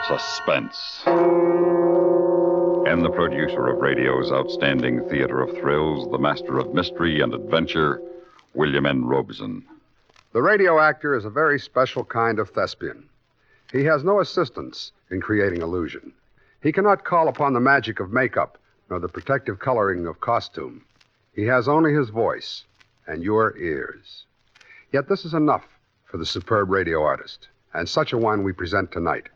Suspense. And the producer of radio's outstanding theater of thrills, the master of mystery and adventure, William N. Robeson. The radio actor is a very special kind of thespian. He has no assistance in creating illusion. He cannot call upon the magic of makeup nor the protective coloring of costume. He has only his voice and your ears. Yet this is enough for the superb radio artist, and such a one we present tonight.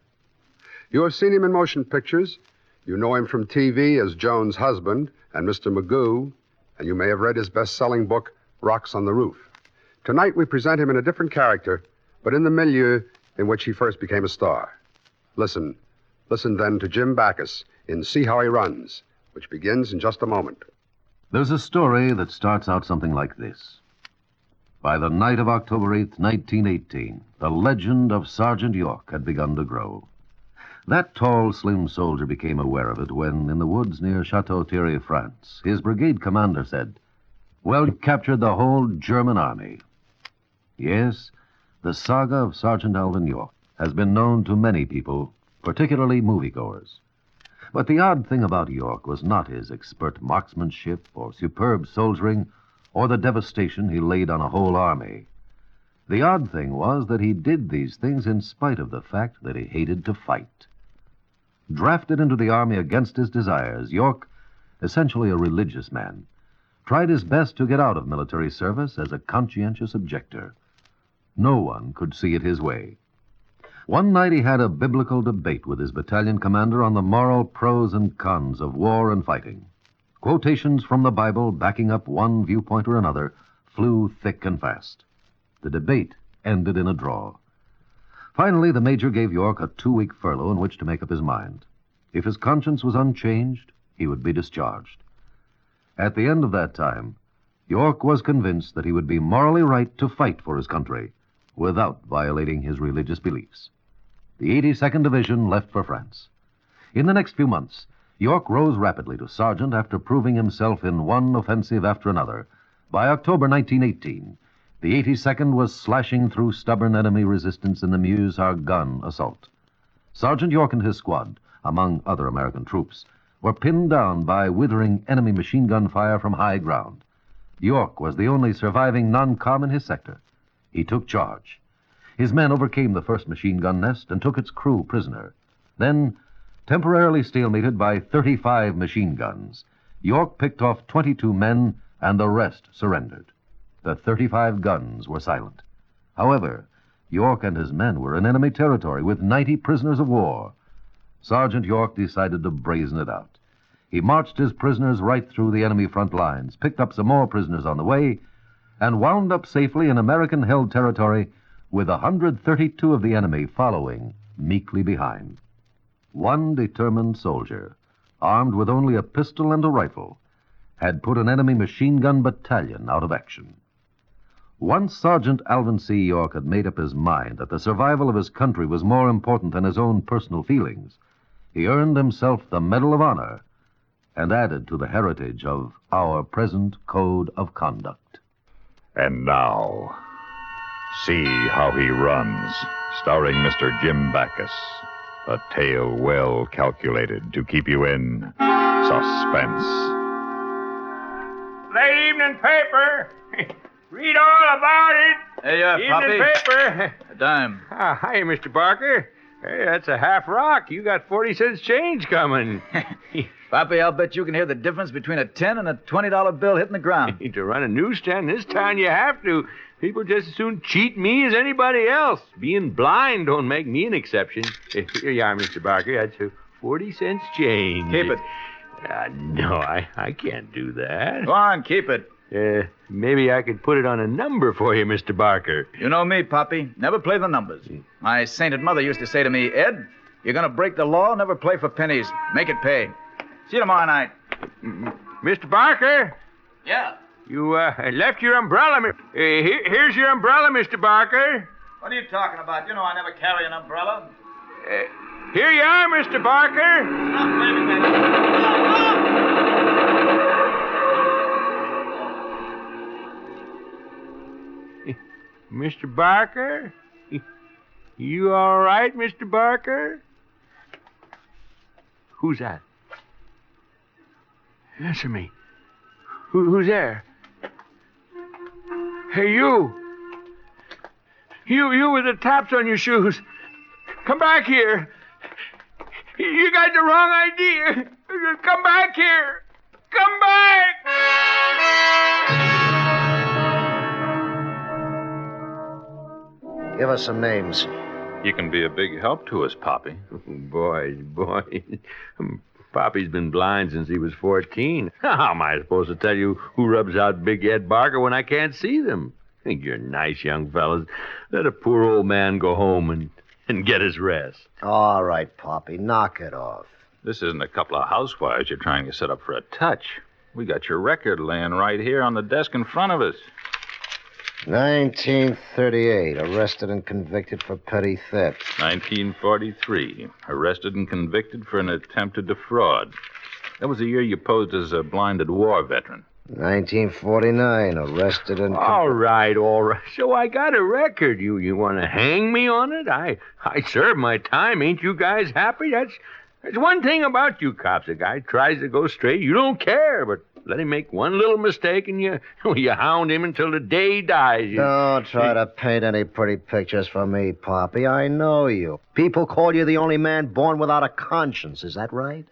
You have seen him in motion pictures. You know him from TV as Joan's husband and Mr. Magoo, and you may have read his best-selling book, Rocks on the Roof. Tonight we present him in a different character, but in the milieu in which he first became a star. Listen then to Jim Backus in See How He Runs, which begins in just a moment. There's a story that starts out something like this. By the night of October 8th, 1918, the legend of Sergeant York had begun to grow. That tall, slim soldier became aware of it when, in the woods near Chateau Thierry, France, his brigade commander said, "Well, you captured the whole German army." Yes, the saga of Sergeant Alvin York has been known to many people, particularly moviegoers. But the odd thing about York was not his expert marksmanship or superb soldiering or the devastation he laid on a whole army. The odd thing was that he did these things in spite of the fact that he hated to fight. Drafted into the army against his desires, York, essentially a religious man, tried his best to get out of military service as a conscientious objector. No one could see it his way. One night he had a biblical debate with his battalion commander on the moral pros and cons of war and fighting. Quotations from the Bible backing up one viewpoint or another flew thick and fast. The debate ended in a draw. Finally, the major gave York a 2-week furlough in which to make up his mind. If his conscience was unchanged, he would be discharged. At the end of that time, York was convinced that he would be morally right to fight for his country without violating his religious beliefs. The 82nd Division left for France. In the next few months, York rose rapidly to sergeant after proving himself in one offensive after another. By October 1918, the 82nd was slashing through stubborn enemy resistance in the Meuse-Argonne assault. Sergeant York and his squad, among other American troops, were pinned down by withering enemy machine gun fire from high ground. York was the only surviving non-com in his sector. He took charge. His men overcame the first machine gun nest and took its crew prisoner. Then, temporarily stalemated by 35 machine guns, York picked off 22 men and the rest surrendered. The 35 guns were silent. However, York and his men were in enemy territory with 90 prisoners of war. Sergeant York decided to brazen it out. He marched his prisoners right through the enemy front lines, picked up some more prisoners on the way, and wound up safely in American-held territory with 132 of the enemy following meekly behind. One determined soldier, armed with only a pistol and a rifle, had put an enemy machine gun battalion out of action. Once Sergeant Alvin C. York had made up his mind that the survival of his country was more important than his own personal feelings, he earned himself the Medal of Honor and added to the heritage of our present code of conduct. And now, See How He Runs, starring Mr. Jim Backus. A tale well calculated to keep you in suspense. Late evening paper. Read all about it. Hey, Evening Poppy. paper. A dime. Hi, Mr. Barker. Hey, that's a half rock. You got 40 cents change coming. Poppy, I'll bet you can hear the difference between a 10 and a $20 bill hitting the ground. To run a newsstand this town, you have to. People just as soon cheat me as anybody else. Being blind don't make me an exception. Here you are, Mr. Barker. That's 40 cents change. Keep it. No, I can't do that. Go on, keep it. Maybe I could put it on a number for you, Mr. Barker. You know me, Poppy. Never play the numbers. My sainted mother used to say to me, Ed, you're going to break the law, never play for pennies. Make it pay. See you tomorrow night. Mr. Barker? Yeah? You left your umbrella. Here's your umbrella, Mr. Barker. What are you talking about? You know I never carry an umbrella. Here you are, Mr. Barker. Stop waving that. Mr. Barker? You all right, Mr. Barker? Who's that? Answer me. Who's there? Hey, you. You with the taps on your shoes. Come back here. You got the wrong idea. Come back here. Come back. Give us some names. You can be a big help to us, Poppy. Boy. Poppy's been blind since he was 14. How am I supposed to tell you who rubs out Big Ed Barker when I can't see them? Think you're nice, young fellas. Let a poor old man go home and get his rest. All right, Poppy, knock it off. This isn't a couple of housewives you're trying to set up for a touch. We got your record laying right here on the desk in front of us. 1938, arrested and convicted for petty theft. 1943, arrested and convicted for an attempt to defraud. That was the year you posed as a blinded war veteran. 1949, arrested and... All right. So I got a record. You want to hang me on it? I served my time. Ain't you guys happy? That's one thing about you cops. A guy tries to go straight, you don't care, but let him make one little mistake and you hound him until the day he dies. Don't try to paint any pretty pictures for me, Poppy. I know you. People call you the only man born without a conscience. Is that right?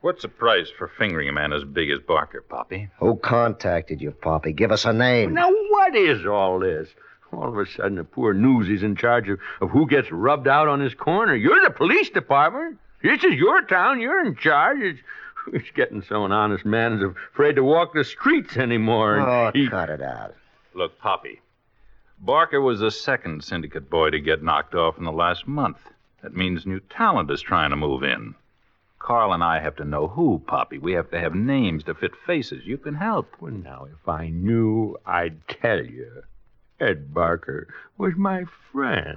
What's the price for fingering a man as big as Barker, Poppy? Who contacted you, Poppy? Give us a name. Now, what is all this? All of a sudden, the poor newsie's in charge of who gets rubbed out on his corner. You're the police department. This is your town. You're in charge. It's getting so an honest man is afraid to walk the streets anymore. Oh, cut it out. Look, Poppy, Barker was the second syndicate boy to get knocked off in the last month. That means new talent is trying to move in. Carl and I have to know who, Poppy. We have to have names to fit faces. You can help. Well, now, if I knew, I'd tell you. Ed Barker was my friend.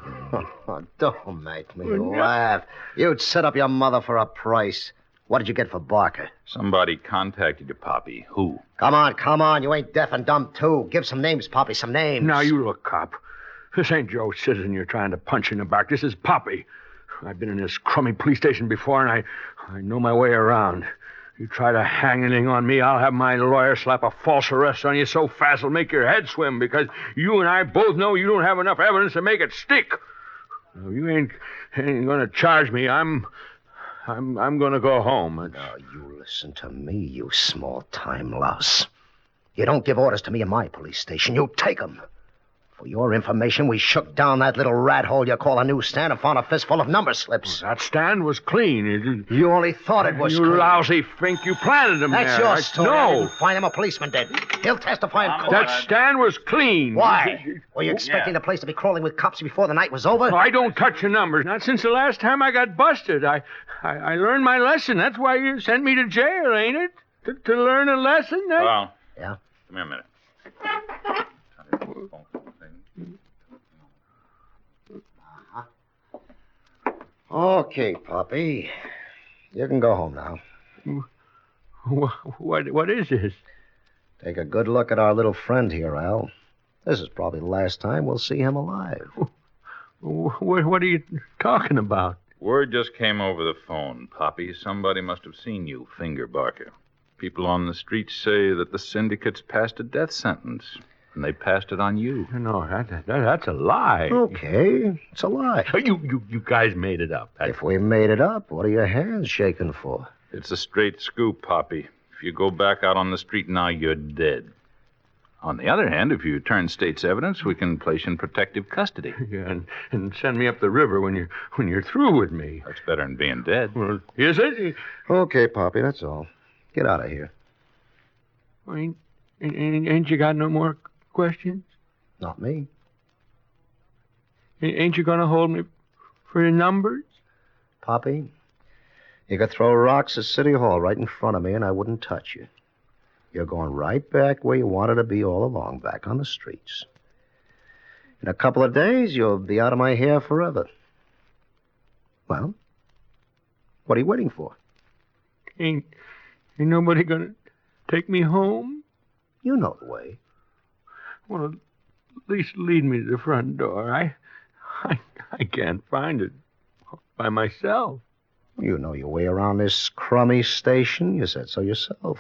Oh, don't make me laugh. You'd set up your mother for a price. What did you get for Barker? Somebody contacted you, Poppy. Who? Come on. You ain't deaf and dumb, too. Give some names, Poppy, some names. Now, you look, cop. This ain't Joe Citizen you're trying to punch in the back. This is Poppy. I've been in this crummy police station before, and I know my way around. You try to hang anything on me, I'll have my lawyer slap a false arrest on you so fast it'll make your head swim, because you and I both know you don't have enough evidence to make it stick. No, you ain't gonna charge me. I'm gonna go home. Now, you listen to me, you small-time louse. You don't give orders to me in my police station. You take them. For your information, we shook down that little rat hole you call a newsstand and found a fistful of number slips. That stand was clean. You only thought it was you clean. You lousy fink. You planted them That's there. your story. No. I didn't find him. A policeman did. He'll testify in court. That stand was clean. Why? Were you expecting the place to be crawling with cops before the night was over? Oh, I don't touch the numbers. Not since the last time I got busted. I learned my lesson. That's why you sent me to jail, ain't it? To learn a lesson? Well, yeah. Come here a minute. Okay, Poppy. You can go home now. What is this? Take a good look at our little friend here, Al. This is probably the last time we'll see him alive. What are you talking about? Word just came over the phone, Poppy. Somebody must have seen you finger Barker. People on the streets say that the syndicate's passed a death sentence, and they passed it on you. No, that's a lie. Okay, it's a lie. You guys made it up. If we made it up, what are your hands shaking for? It's a straight scoop, Poppy. If you go back out on the street now, you're dead. On the other hand, if you turn state's evidence, we can place you in protective custody. Yeah, and send me up the river when you're through with me. That's better than being dead. Well, is it? Okay, Poppy, that's all. Get out of here. Ain't you got no more questions? Not me. Ain't you gonna hold me for the numbers? Poppy, you could throw rocks at City Hall right in front of me and I wouldn't touch you. You're going right back where you wanted to be all along, back on the streets. In a couple of days, you'll be out of my hair forever. Well, what are you waiting for? Ain't nobody gonna take me home? You know the way. Well, at least lead me to the front door. I can't find it by myself. You know your way around this crummy station. You said so yourself.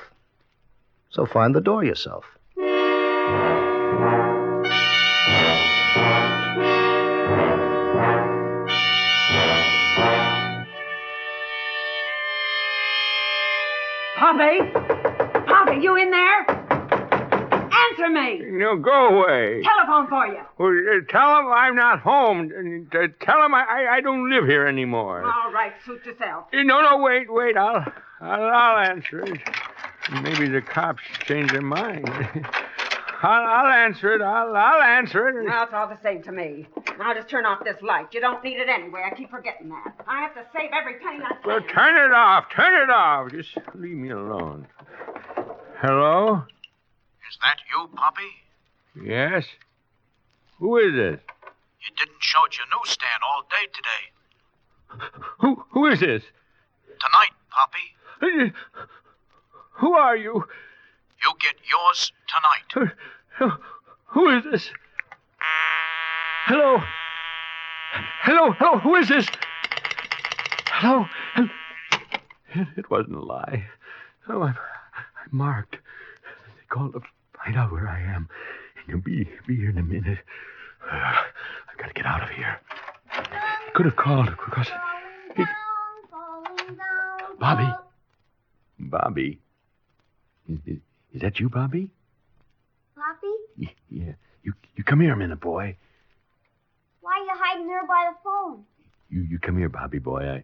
So find the door yourself. Poppy, you in there? Answer me. No, go away. Telephone for you. Well, tell him I'm not home. Tell him I don't live here anymore. All right, suit yourself. No, wait. I'll answer it. Maybe the cops change their mind. I'll answer it. I'll answer it. Well, it's all the same to me. Now just turn off this light. You don't need it anyway. I keep forgetting that. I have to save every penny I can. Well, turn it off. Just leave me alone. Hello? Is that you, Poppy? Yes? Who is this? You didn't show at your newsstand all day today. Who is this? Tonight, Poppy. Who are you? You get yours tonight. Who is this? Hello? Who is this? Hello? It wasn't a lie. Oh, I'm marked. They called to find out where I am. You'll be here in a minute. I've got to get out of here. He could have called because Bobby. Is that you, Bobby? Poppy? Yeah. You come here a minute, boy. Why are you hiding there by the phone? You come here, Bobby boy.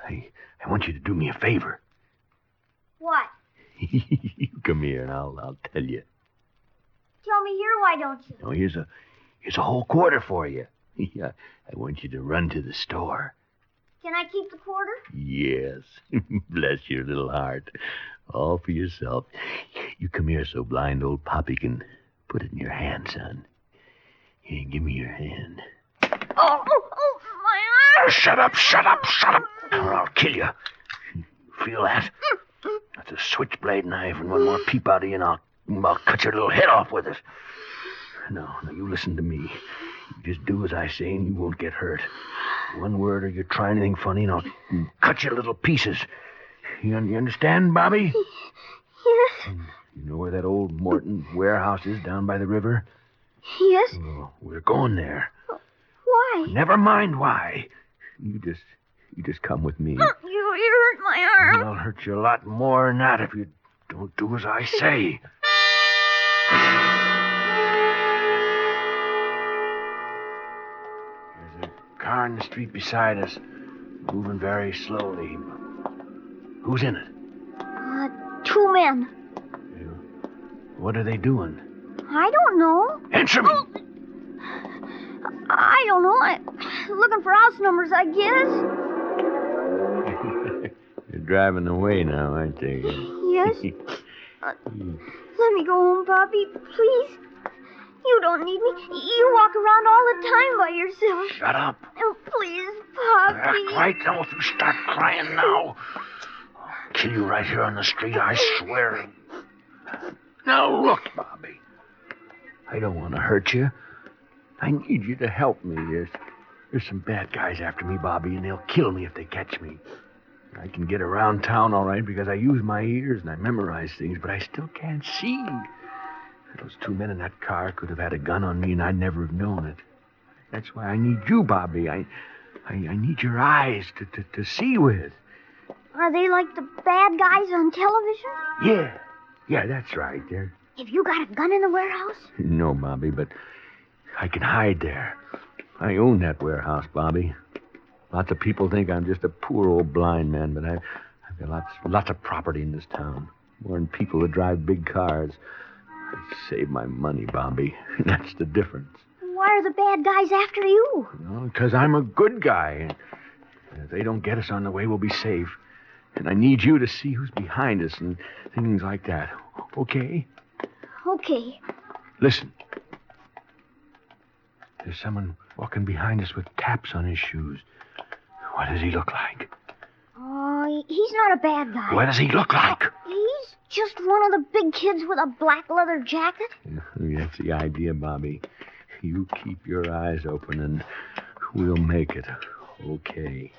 I want you to do me a favor. What? You come here and I'll tell you. Tell me here, why don't you? Oh, here's a whole quarter for you. Yeah, I want you to run to the store. Can I keep the quarter? Yes. Bless your little heart. All for yourself. You come here so blind old Poppy can put it in your hand, son. Here, give me your hand. Oh, my arm! Shut up, or I'll kill you. Feel that? That's a switchblade knife, and one more peep out of you, and I'll cut your little head off with it. No, you listen to me. You just do as I say, and you won't get hurt. One word, or you try anything funny, and I'll cut you to little pieces. You understand, Bobby? Yes. You know where that old Morton warehouse is down by the river? Yes. Well, we're going there. Why? Never mind why. You just come with me. You hurt my arm. I'll hurt you a lot more than that if you don't do as I say. There's a car in the street beside us, moving very slowly. Who's in it? 2 men. What are they doing? I don't know. Answer me! I don't know. I'm looking for house numbers, I guess. You're driving away now, aren't you? Yes. Let me go home, Poppy, please. You don't need me. You walk around all the time by yourself. Shut up. Oh, please, Poppy. Act right now if you start crying now. I'll kill you right here on the street, I swear. Now look, Bobby. I don't want to hurt you. I need you to help me. There's some bad guys after me, Bobby, and they'll kill me if they catch me. I can get around town all right because I use my ears and I memorize things, but I still can't see. Those 2 men in that car could have had a gun on me and I'd never have known it. That's why I need you, Bobby. I need your eyes to see with. Are they like the bad guys on television? Yeah, that's right. Have you got a gun in the warehouse? No, Bobby, but I can hide there. I own that warehouse, Bobby. Lots of people think I'm just a poor old blind man, but I've got lots of property in this town. More than people that drive big cars. I save my money, Bobby. That's the difference. Why are the bad guys after you? Because I'm a good guy. And if they don't get us on the way, we'll be safe. And I need you to see who's behind us and things like that. Okay? Okay. Listen. There's someone walking behind us with taps on his shoes. What does he look like? Oh, he's not a bad guy. What does he look like? He's just one of the big kids with a black leather jacket. That's the idea, Bobby. You keep your eyes open and we'll make it. Okay.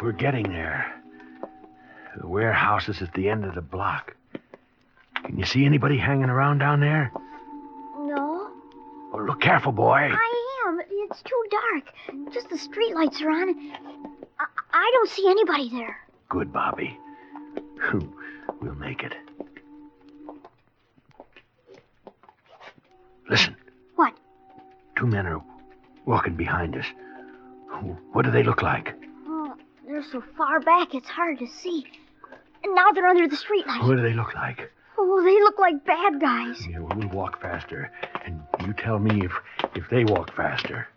We're getting there. The warehouse is at the end of the block. Can you see anybody hanging around down there? No. Well, look careful, boy. I am. It's too dark. Just the street lights are on. I don't see anybody there. Good, Bobby. We'll make it. Listen. What? 2 men are walking behind us. What do they look like? Oh, they're so far back it's hard to see. And now they're under the streetlight. What do they look like? Oh, they look like bad guys. Yeah, well, we'll walk faster. And you tell me if they walk faster.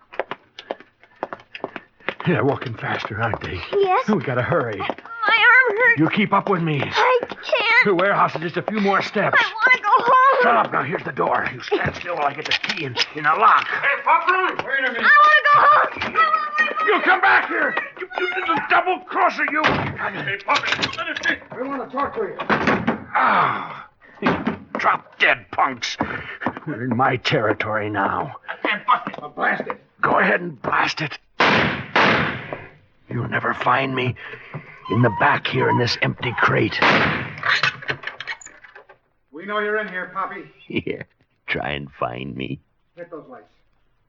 They're walking faster, aren't they? Yes. We gotta hurry. My arm hurts. You keep up with me. I can't. The warehouse is just a few more steps. I want to go home. Shut up now. Here's the door. You stand still while I get the key in the lock. Hey, Papa! Wait a minute. I want to go home. You come back here. You little double crosser, you. Hey, Papa, let us in. We want to talk to you. Ah, drop dead punks. We're in my territory now. And bust it. Blast it. Go ahead and blast it. You'll never find me in the back here in this empty crate. We know you're in here, Poppy. Here, try and find me. Hit those lights.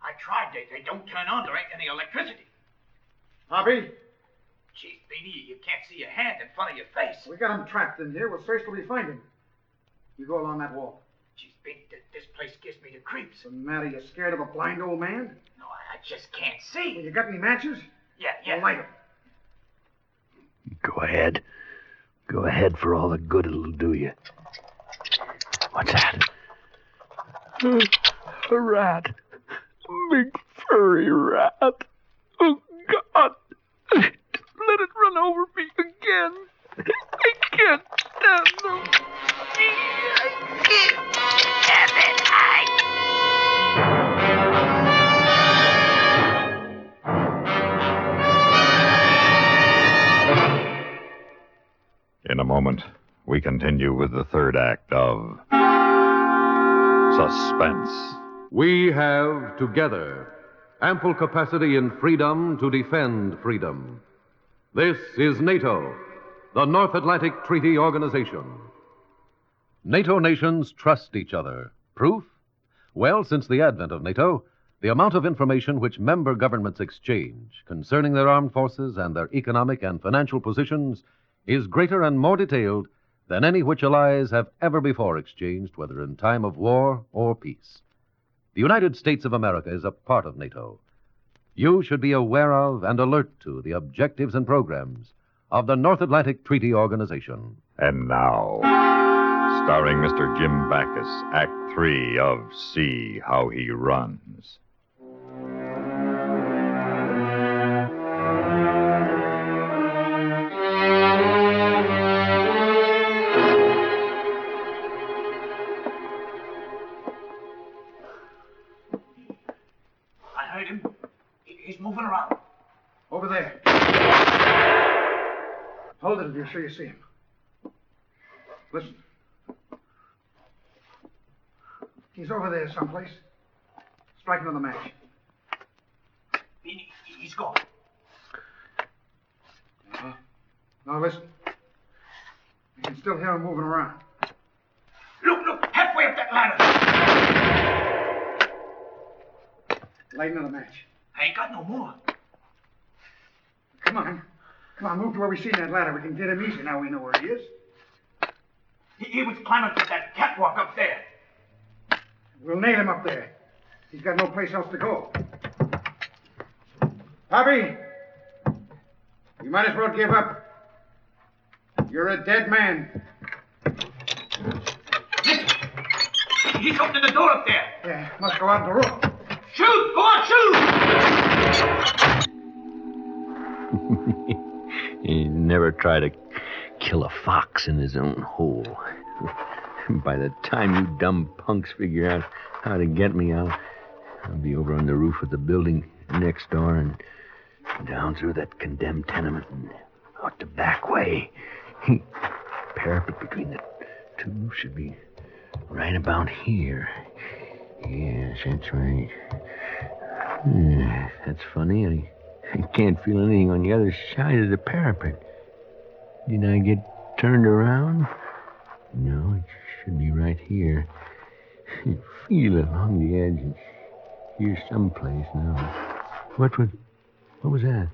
I tried. They don't turn on. There ain't any electricity. Poppy, Gee, Beanie, you can't see your hand in front of your face. we got him trapped in here. We'll search till we find him. You go along that wall. Gee, Beanie, this place gives me the creeps. What's the matter? You scared of a blind old man? No, I just can't see. You got any matches? Yeah. Well, light 'em. Go ahead. Go ahead for all the good it'll do you. What's that? A rat. A big furry rat. Oh, God. Let it run over me again. I can't stand them. I can't stand it. In a moment, we continue with the third act of Suspense. We have together ample capacity and freedom to defend freedom. This is NATO, the North Atlantic Treaty Organization. NATO nations trust each other. Proof? Well, since the advent of NATO, the amount of information which member governments exchange concerning their armed forces and their economic and financial positions is greater and more detailed than any which allies have ever before exchanged, whether in time of war or peace. The United States of America is a part of NATO. You should be aware of and alert to the objectives and programs of the North Atlantic Treaty Organization. And now, starring Mr. Jim Backus, Act 3 of See How He Runs. I heard him. He's moving around. Over there. Hold it if you're sure you see him. Listen. He's over there someplace. Strike another match. Beanie, he's gone. Now listen. You can still hear him moving around. Look, halfway up that ladder. Light another match. I ain't got no more. Come on, move to where we see that ladder. We can get him easy now we know where he is. He was climbing up that catwalk up there. We'll nail him up there. He's got no place else to go. Poppy, you might as well give up. You're a dead man. Listen, he's opening the door up there. Yeah, must go out the roof. Shoot! Go on, shoot! He never tried to kill a fox in his own hole. By the time you dumb punks figure out how to get me, I'll be over on the roof of the building next door and down through that condemned tenement and out the back way. Parapet between the two should be right about here. Yes, that's right. That's funny. I can't feel anything on the other side of the parapet. Did I get turned around? No, it should be right here. Feel along the edge. It's here someplace now. What was that?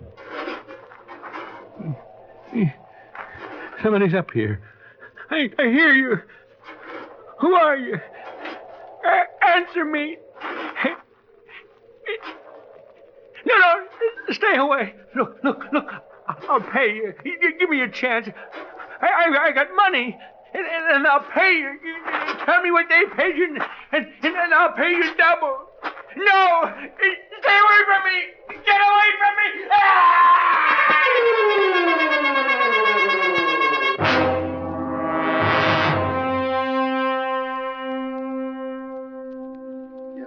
Somebody's up here. I hear you. Who are you? Answer me. No, stay away. Look. I'll pay you. Give me a chance. I got money, and I'll pay you. Tell me what they paid you, and I'll pay you double. No! Stay away from me! Get away from me!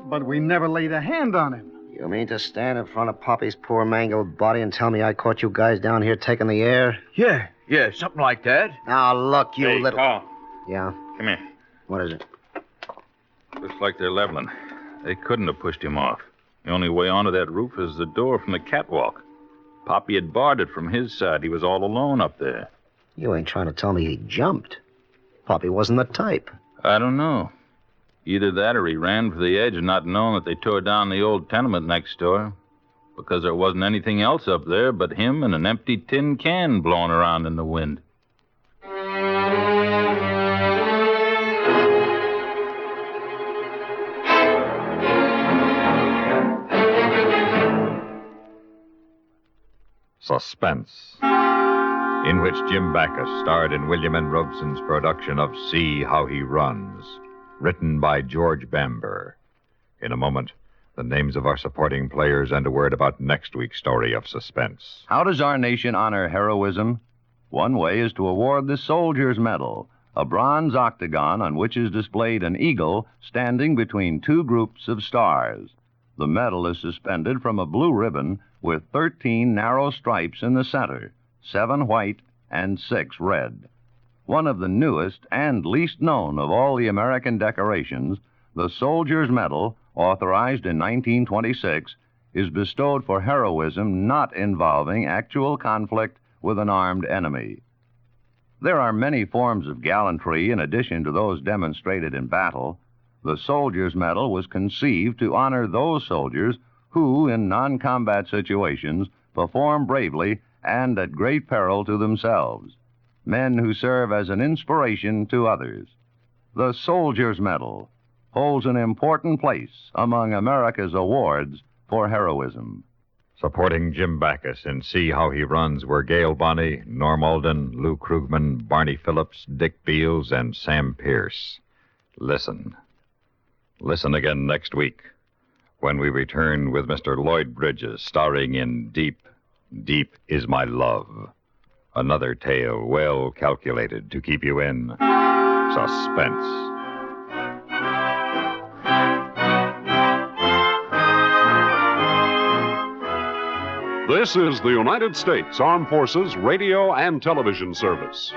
But we never laid a hand on him. You mean to stand in front of Poppy's poor mangled body and tell me I caught you guys down here taking the air? Yeah, something like that. Now, look, you little... Carl. Yeah? Come here. What is it? Looks like they're leveling. They couldn't have pushed him off. The only way onto that roof is the door from the catwalk. Poppy had barred it from his side. He was all alone up there. You ain't trying to tell me he jumped. Poppy wasn't the type. I don't know. Either that or he ran for the edge not knowing that they tore down the old tenement next door. Because there wasn't anything else up there but him and an empty tin can blowing around in the wind. Suspense, in which Jim Backus starred in William N. Robson's production of See How He Runs, written by George Bamber. In a moment, the names of our supporting players and a word about next week's story of Suspense. How does our nation honor heroism? One way is to award the Soldier's Medal, a bronze octagon on which is displayed an eagle standing between two groups of stars. The medal is suspended from a blue ribbon with 13 narrow stripes in the center, 7 white and 6 red. One of the newest and least known of all the American decorations, the Soldier's Medal, authorized in 1926, is bestowed for heroism not involving actual conflict with an armed enemy. There are many forms of gallantry in addition to those demonstrated in battle. The Soldier's Medal was conceived to honor those soldiers who, in non-combat situations, perform bravely and at great peril to themselves. Men who serve as an inspiration to others. The Soldier's Medal holds an important place among America's awards for heroism. Supporting Jim Backus in See How He Runs were Gail Bonney, Norm Alden, Lou Krugman, Barney Phillips, Dick Beals, and Sam Pierce. Listen again next week when we return with Mr. Lloyd Bridges starring in Deep, Deep Is My Love. Another tale well calculated to keep you in suspense. This is the United States Armed Forces Radio and Television Service.